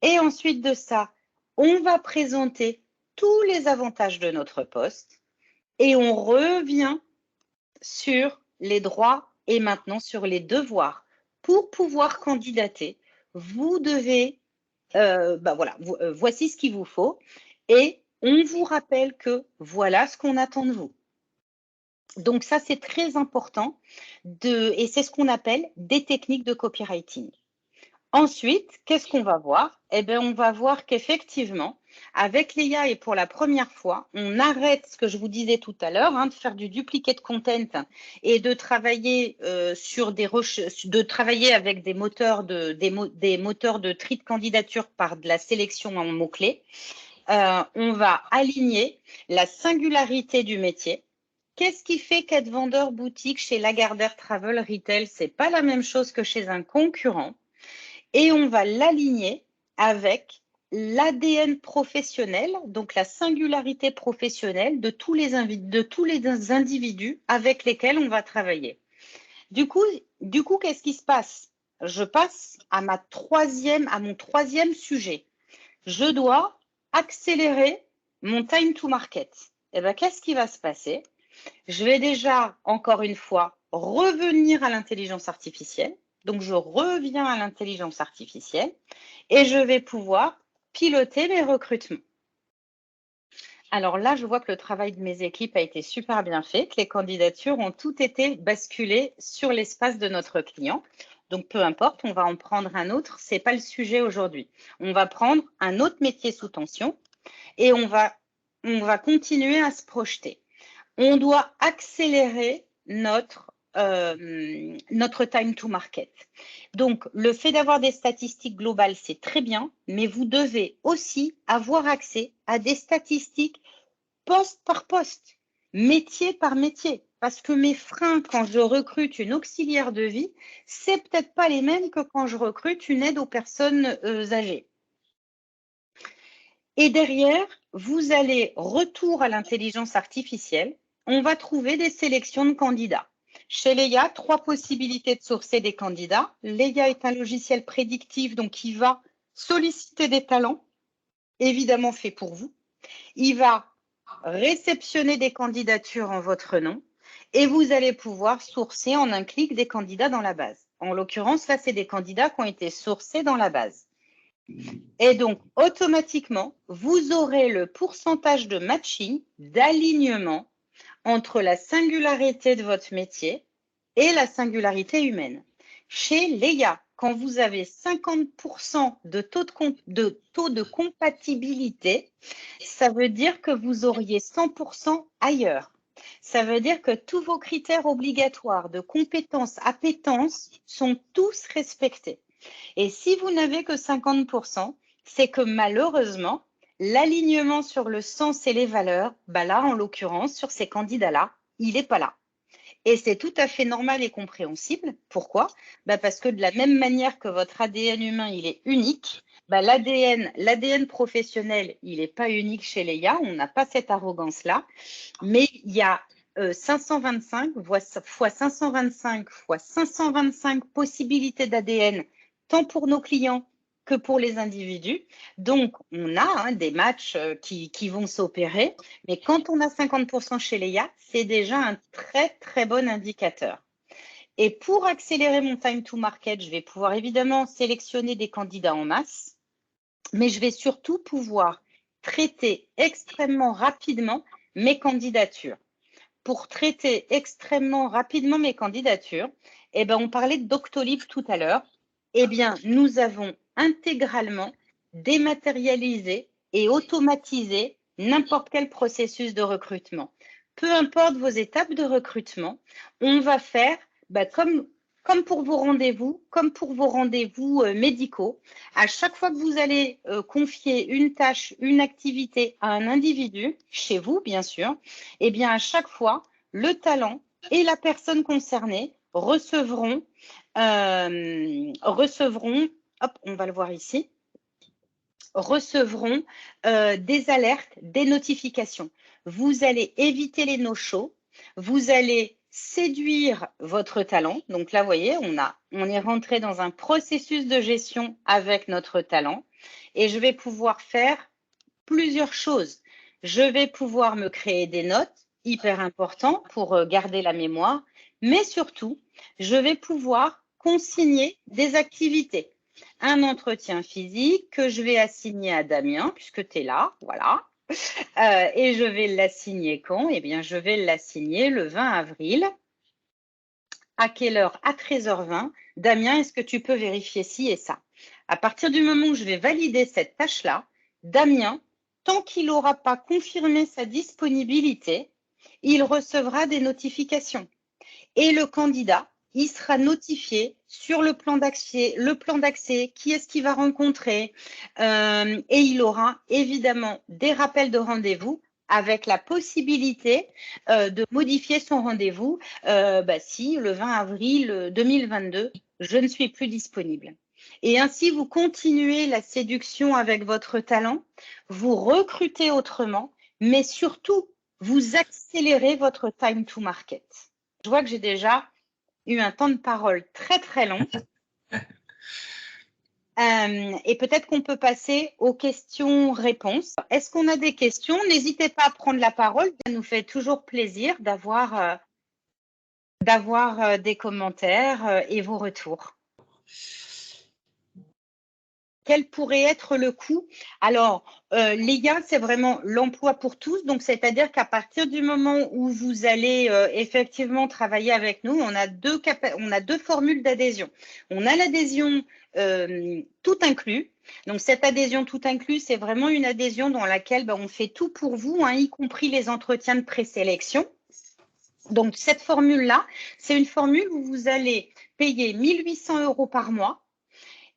A: Et ensuite de ça, on va présenter tous les avantages de notre poste et on revient sur les droits et maintenant sur les devoirs. Pour pouvoir candidater, vous devez, voilà, voici ce qu'il vous faut et on vous rappelle que voilà ce qu'on attend de vous. Donc ça, c'est très important et c'est ce qu'on appelle des techniques de copywriting. Ensuite, qu'est-ce qu'on va voir? Eh bien, on va voir qu'effectivement, avec Léa et pour la première fois, on arrête ce que je vous disais tout à l'heure, de faire du duplicate content et de travailler avec des moteurs de tri de candidature par de la sélection en mots-clés. On va aligner la singularité du métier. Qu'est-ce qui fait qu'être vendeur boutique chez Lagardère Travel Retail, c'est pas la même chose que chez un concurrent? Et on va l'aligner avec l'ADN professionnel, donc la singularité professionnelle de tous les individus avec lesquels on va travailler. Du coup, qu'est-ce qui se passe? Je passe à mon troisième sujet. Je dois accélérer mon time to market. Eh bien, qu'est-ce qui va se passer? Je vais déjà, encore une fois, revenir à l'intelligence artificielle. Donc, je reviens à l'intelligence artificielle et je vais pouvoir piloter mes recrutements. Alors là, je vois que le travail de mes équipes a été super bien fait, que les candidatures ont toutes été basculées sur l'espace de notre client. Donc, peu importe, on va en prendre un autre. Ce n'est pas le sujet aujourd'hui. On va prendre un autre métier sous tension et on va continuer à se projeter. On doit accélérer notre time to market. Donc, le fait d'avoir des statistiques globales, c'est très bien, mais vous devez aussi avoir accès à des statistiques poste par poste, métier par métier. Parce que mes freins, quand je recrute une auxiliaire de vie, c'est peut-être pas les mêmes que quand je recrute une aide aux personnes âgées. Et derrière, vous allez retour à l'intelligence artificielle. On va trouver des sélections de candidats. Chez Léa, 3 possibilités de sourcer des candidats. Léa est un logiciel prédictif, donc il va solliciter des talents, évidemment fait pour vous. Il va réceptionner des candidatures en votre nom et vous allez pouvoir sourcer en un clic des candidats dans la base. En l'occurrence, là, c'est des candidats qui ont été sourcés dans la base. Et donc, automatiquement, vous aurez le pourcentage de matching, d'alignement entre la singularité de votre métier et la singularité humaine. Chez Léa, quand vous avez 50% de taux de compatibilité, ça veut dire que vous auriez 100% ailleurs. Ça veut dire que tous vos critères obligatoires de compétences, appétences sont tous respectés. Et si vous n'avez que 50%, c'est que malheureusement, l'alignement sur le sens et les valeurs, là, en l'occurrence, sur ces candidats-là, il n'est pas là. Et c'est tout à fait normal et compréhensible. Pourquoi? Parce que de la même manière que votre ADN humain, il est unique, l'ADN professionnel, il n'est pas unique chez Léa, on n'a pas cette arrogance-là, mais il y a 525 fois 525 fois 525 possibilités d'ADN, tant pour nos clients que pour les individus. Donc, on a des matchs qui vont s'opérer, mais quand on a 50% chez Léa, c'est déjà un très, très bon indicateur. Et pour accélérer mon time to market, je vais pouvoir évidemment sélectionner des candidats en masse, mais je vais surtout pouvoir traiter extrêmement rapidement mes candidatures. Pour traiter extrêmement rapidement mes candidatures, on parlait de Doctolib tout à l'heure. Nous avons intégralement dématérialisé et automatisé n'importe quel processus de recrutement. Peu importe vos étapes de recrutement, on va faire comme pour vos rendez-vous, médicaux. À chaque fois que vous allez confier une tâche, une activité à un individu, chez vous bien sûr, à chaque fois, le talent et la personne concernée recevront, hop, on va le voir ici, recevront des alertes, des notifications. Vous allez éviter les no-shows, vous allez séduire votre talent. Donc là, vous voyez, on est rentré dans un processus de gestion avec notre talent et je vais pouvoir faire plusieurs choses. Je vais pouvoir me créer des notes, hyper important pour garder la mémoire, mais surtout, je vais pouvoir consigner des activités. Un entretien physique que je vais assigner à Damien, puisque tu es là, voilà, Et je vais la signer quand? Eh bien, je vais la signer le 20 avril. À quelle heure? À 13h20. Damien, est-ce que tu peux vérifier ci et ça? À partir du moment où je vais valider cette tâche-là, Damien, tant qu'il n'aura pas confirmé sa disponibilité, il recevra des notifications. Et le candidat, il sera notifié sur le plan d'accès, qui est-ce qu'il va rencontrer, et il aura évidemment des rappels de rendez-vous avec la possibilité de modifier son rendez-vous si le 20 avril 2022, je ne suis plus disponible. Et ainsi, vous continuez la séduction avec votre talent, vous recrutez autrement, mais surtout, vous accélérez votre time to market. Je vois que j'ai déjà eu un temps de parole très, très long. Et peut-être qu'on peut passer aux questions-réponses. Est-ce qu'on a des questions? N'hésitez pas à prendre la parole. Ça nous fait toujours plaisir d'avoir des commentaires et vos retours. Quel pourrait être le coût? Alors, l'IA, c'est vraiment l'emploi pour tous. Donc, c'est-à-dire qu'à partir du moment où vous allez effectivement travailler avec nous, on a deux formules d'adhésion. On a l'adhésion tout inclus. Donc, cette adhésion tout inclus, c'est vraiment une adhésion dans laquelle on fait tout pour vous, y compris les entretiens de présélection. Donc, cette formule-là, c'est une formule où vous allez payer 1 800 € par mois.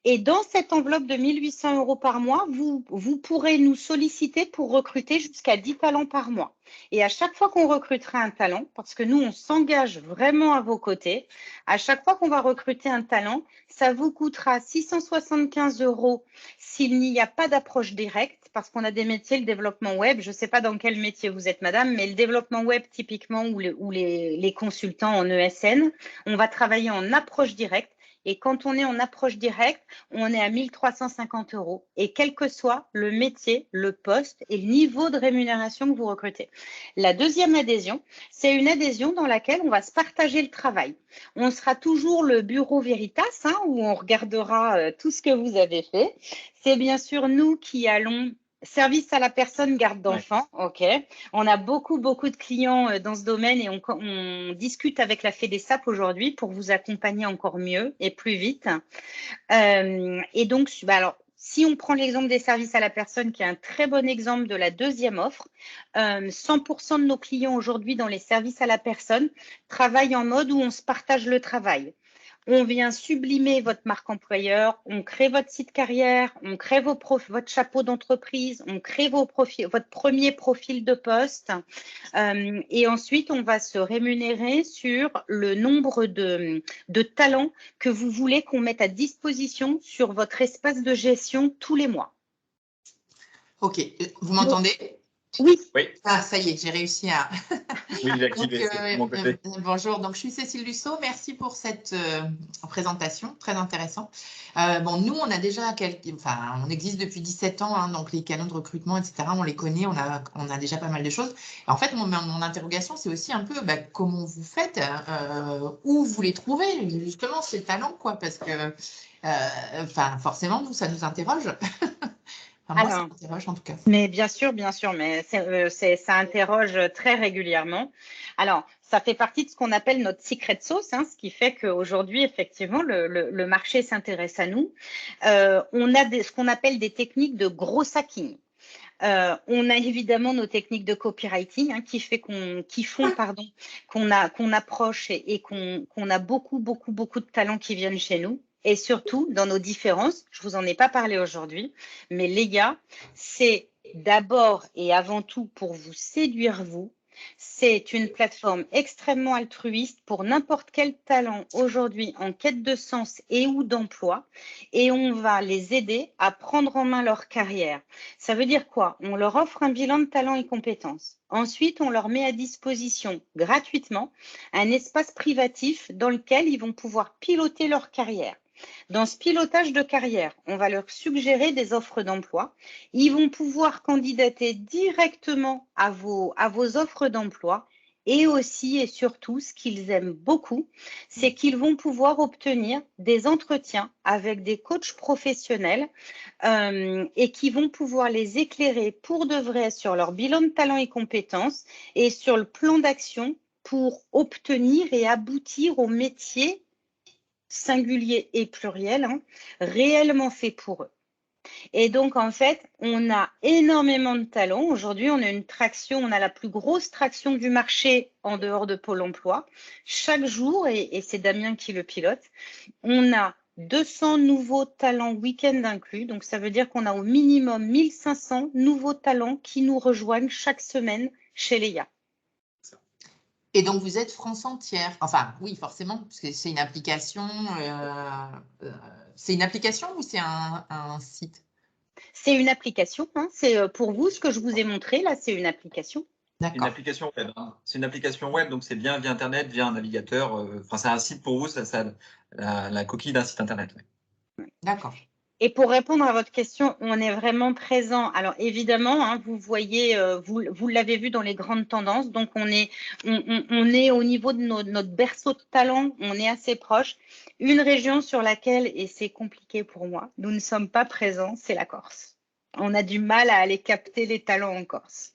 A: Et dans cette enveloppe de 1 800 € par mois, vous pourrez nous solliciter pour recruter jusqu'à 10 talents par mois. Et à chaque fois qu'on recrutera un talent, parce que nous, on s'engage vraiment à vos côtés, à chaque fois qu'on va recruter un talent, ça vous coûtera 675 € s'il n'y a pas d'approche directe, parce qu'on a des métiers, le développement web, je ne sais pas dans quel métier vous êtes, madame, mais le développement web, typiquement, ou les consultants en ESN, on va travailler en approche directe. Et quand on est en approche directe, on est à 1 350 €. Et quel que soit le métier, le poste et le niveau de rémunération que vous recrutez. La deuxième adhésion, c'est une adhésion dans laquelle on va se partager le travail. On sera toujours le bureau Veritas, où on regardera tout ce que vous avez fait. C'est bien sûr nous qui allons... Service à la personne, garde d'enfants, ok. On a beaucoup de clients dans ce domaine et on discute avec la FEDESAP aujourd'hui pour vous accompagner encore mieux et plus vite. Et donc, alors, si on prend l'exemple des services à la personne, qui est un très bon exemple de la deuxième offre, 100% de nos clients aujourd'hui dans les services à la personne travaillent en mode où on se partage le travail. On vient sublimer votre marque employeur, on crée votre site carrière, on crée votre chapeau d'entreprise, on crée votre premier profil de poste et ensuite on va se rémunérer sur le nombre de talents que vous voulez qu'on mette à disposition sur votre espace de gestion tous les mois.
C: Ok, vous m'entendez?
A: Oui.
C: Ah, ça y est, j'ai réussi à…
B: Oui, j'ai activé mon côté.
C: Bonjour, donc je suis Cécile Lusso, merci pour cette présentation, très intéressant. Nous, on a déjà on existe depuis 17 ans, donc les canaux de recrutement, etc., on les connaît, on a déjà pas mal de choses. En fait, mon interrogation, c'est aussi un peu comment vous faites, où vous les trouvez, justement, ces talents, quoi, parce que forcément, nous, ça nous interroge. Moi, ça m'interroge en tout cas.
A: Mais bien sûr, mais ça interroge très régulièrement. Alors, ça fait partie de ce qu'on appelle notre secret sauce, ce qui fait qu'aujourd'hui, effectivement, le marché s'intéresse à nous. On a ce qu'on appelle des techniques de gros hacking. On a évidemment nos techniques de copywriting qui font qu'on approche et qu'on a beaucoup de talents qui viennent chez nous. Et surtout, dans nos différences, je ne vous en ai pas parlé aujourd'hui, mais les gars, c'est d'abord et avant tout pour vous séduire vous. C'est une plateforme extrêmement altruiste pour n'importe quel talent aujourd'hui en quête de sens et ou d'emploi. Et on va les aider à prendre en main leur carrière. Ça veut dire quoi? On leur offre un bilan de talent et compétences. Ensuite, on leur met à disposition gratuitement un espace privatif dans lequel ils vont pouvoir piloter leur carrière. Dans ce pilotage de carrière, on va leur suggérer des offres d'emploi. Ils vont pouvoir candidater directement à vos offres d'emploi Et aussi et surtout, ce qu'ils aiment beaucoup, c'est qu'ils vont pouvoir obtenir des entretiens avec des coachs professionnels et qui vont pouvoir les éclairer pour de vrai sur leur bilan de talents et compétences et sur le plan d'action pour obtenir et aboutir au métier singulier et pluriel, réellement fait pour eux. Et donc, en fait, on a énormément de talents. Aujourd'hui, on a une traction, on a la plus grosse traction du marché en dehors de Pôle emploi. Chaque jour, et c'est Damien qui le pilote, on a 200 nouveaux talents week-end inclus. Donc, ça veut dire qu'on a au minimum 1500 nouveaux talents qui nous rejoignent chaque semaine chez Léa.
C: Et donc, vous êtes France entière. Enfin, oui, forcément, parce que c'est une application. C'est une application ou c'est un site?
A: C'est une application. C'est pour vous, ce que je vous ai montré, là, c'est une application.
B: Une application web. C'est une application web, donc c'est bien via Internet, via un navigateur. Enfin, c'est un site pour vous, ça la coquille d'un site Internet.
C: Ouais. D'accord.
A: Et pour répondre à votre question, on est vraiment présent. Alors évidemment, vous voyez, vous l'avez vu dans les grandes tendances. Donc on est au niveau de notre berceau de talent, on est assez proche. Une région sur laquelle, et c'est compliqué pour moi, nous ne sommes pas présents, c'est la Corse. On a du mal à aller capter les talents en Corse.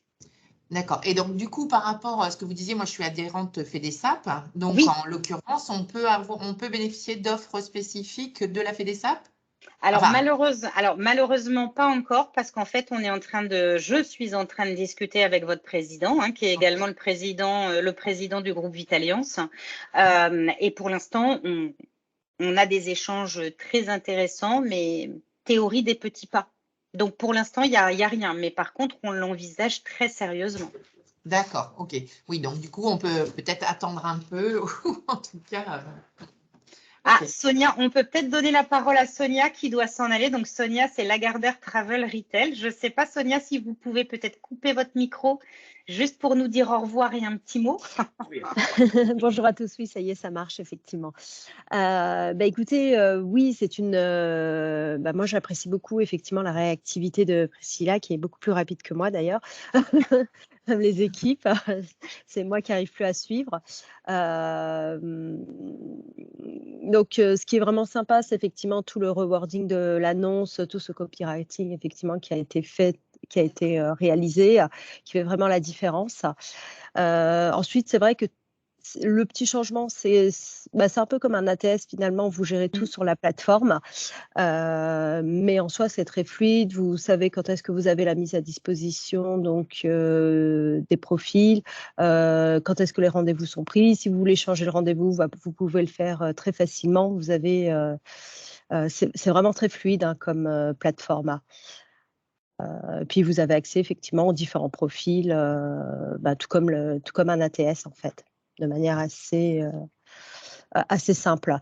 C: D'accord. Et donc, du coup, par rapport à ce que vous disiez, moi, je suis adhérente FEDESAP. Donc,
A: oui.
C: En l'occurrence, on peut bénéficier d'offres spécifiques de la FEDESAP?
A: Alors, malheureusement, pas encore, parce qu'en fait, je suis en train de discuter avec votre président, qui est également le président du groupe Vitaliance. Et pour l'instant, on a des échanges très intéressants, mais théorie des petits pas. Donc, pour l'instant, il n'y a rien. Mais par contre, on l'envisage très sérieusement.
C: D'accord, ok. Oui, donc du coup, on peut peut-être attendre un peu, ou en tout cas…
A: Ah, Sonia, on peut peut-être donner la parole à Sonia qui doit s'en aller. Donc, Sonia, c'est Lagardère Travel Retail. Je ne sais pas, Sonia, si vous pouvez peut-être couper votre micro juste pour nous dire au revoir et un petit mot.
D: Bonjour à tous, oui, ça y est, ça marche effectivement. Écoutez, oui, c'est moi, j'apprécie beaucoup effectivement la réactivité de Priscilla, qui est beaucoup plus rapide que moi d'ailleurs. Même les équipes, c'est moi qui n'arrive plus à suivre. Donc, ce qui est vraiment sympa, c'est effectivement tout le rewording de l'annonce, tout ce copywriting effectivement qui a été fait, qui a été réalisé, qui fait vraiment la différence. Ensuite, c'est vrai que le petit changement, c'est un peu comme un ATS finalement, vous gérez tout sur la plateforme, mais en soi, c'est très fluide. Vous savez quand est-ce que vous avez la mise à disposition donc des profils, quand est-ce que les rendez-vous sont pris. Si vous voulez changer le rendez-vous, vous pouvez le faire très facilement. Vous avez, c'est vraiment très fluide comme plateforme. Puis vous avez accès effectivement aux différents profils, tout comme un ATS en fait, de manière assez simple.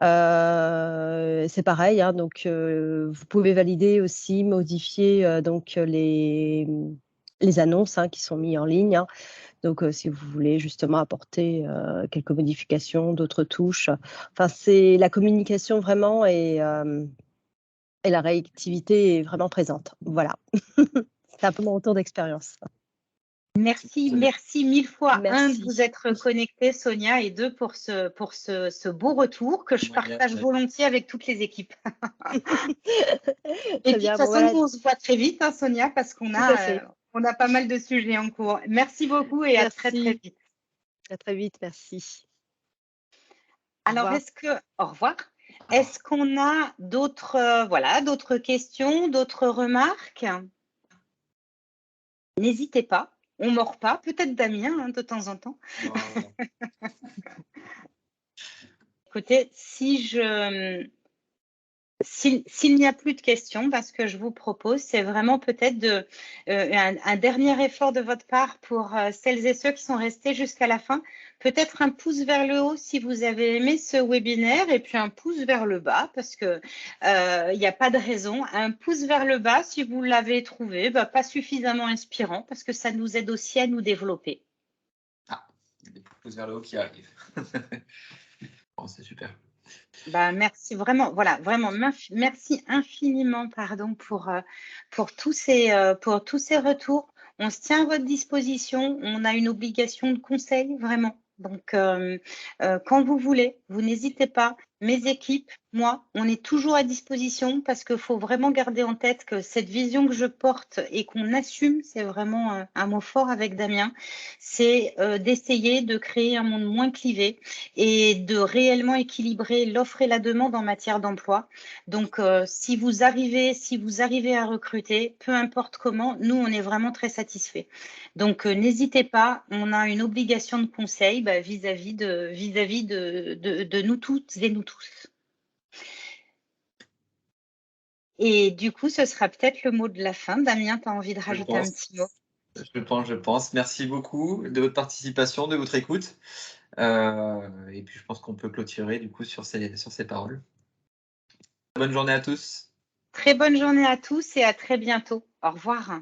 D: C'est pareil, donc vous pouvez valider aussi, modifier donc les annonces qui sont mises en ligne. Donc si vous voulez justement apporter quelques modifications, d'autres touches. Enfin, c'est la communication vraiment et la réactivité est vraiment présente. Voilà. C'est un peu mon retour d'expérience.
A: Merci mille fois.
D: Merci.
A: 1, de vous être connectée, Sonia, et 2, pour ce beau retour que je partage volontiers avec toutes les équipes. Et puis, de toute façon, on se voit très vite, Sonia, parce qu'on a pas mal de sujets en cours. Merci beaucoup et à très, très vite.
D: À très vite, merci.
A: Alors, au revoir. Est-ce qu'on a d'autres questions, d'autres remarques? N'hésitez pas, on ne mord pas. Peut-être Damien, de temps en temps. Écoutez, s'il n'y a plus de questions, ce que je vous propose, c'est vraiment peut-être un dernier effort de votre part pour celles et ceux qui sont restés jusqu'à la fin. Peut-être un pouce vers le haut si vous avez aimé ce webinaire et puis un pouce vers le bas parce qu'il n'y a pas de raison. Un pouce vers le bas si vous l'avez trouvé pas suffisamment inspirant parce que ça nous aide aussi à nous développer.
B: Ah, il y a des pouces vers le haut qui arrivent. Bon, c'est super.
A: Merci vraiment, merci infiniment pour tous ces retours. on se tient à votre disposition. On a une obligation de conseil, vraiment. Donc, quand vous voulez, vous n'hésitez pas. Mes équipes, moi, on est toujours à disposition parce qu'il faut vraiment garder en tête que cette vision que je porte et qu'on assume, c'est vraiment un mot fort avec Damien, c'est d'essayer de créer un monde moins clivé et de réellement équilibrer l'offre et la demande en matière d'emploi. Donc, si vous arrivez à recruter, peu importe comment, nous, on est vraiment très satisfaits. Donc, n'hésitez pas, on a une obligation de conseil vis-à-vis de nous toutes et nous tous. Et du coup, ce sera peut-être le mot de la fin. Damien, tu as envie de rajouter un petit mot?
B: Je pense. Merci beaucoup de votre participation, de votre écoute. Et puis, je pense qu'on peut clôturer du coup sur ces paroles. Bonne journée à tous.
A: Très bonne journée à tous et à très bientôt. Au revoir.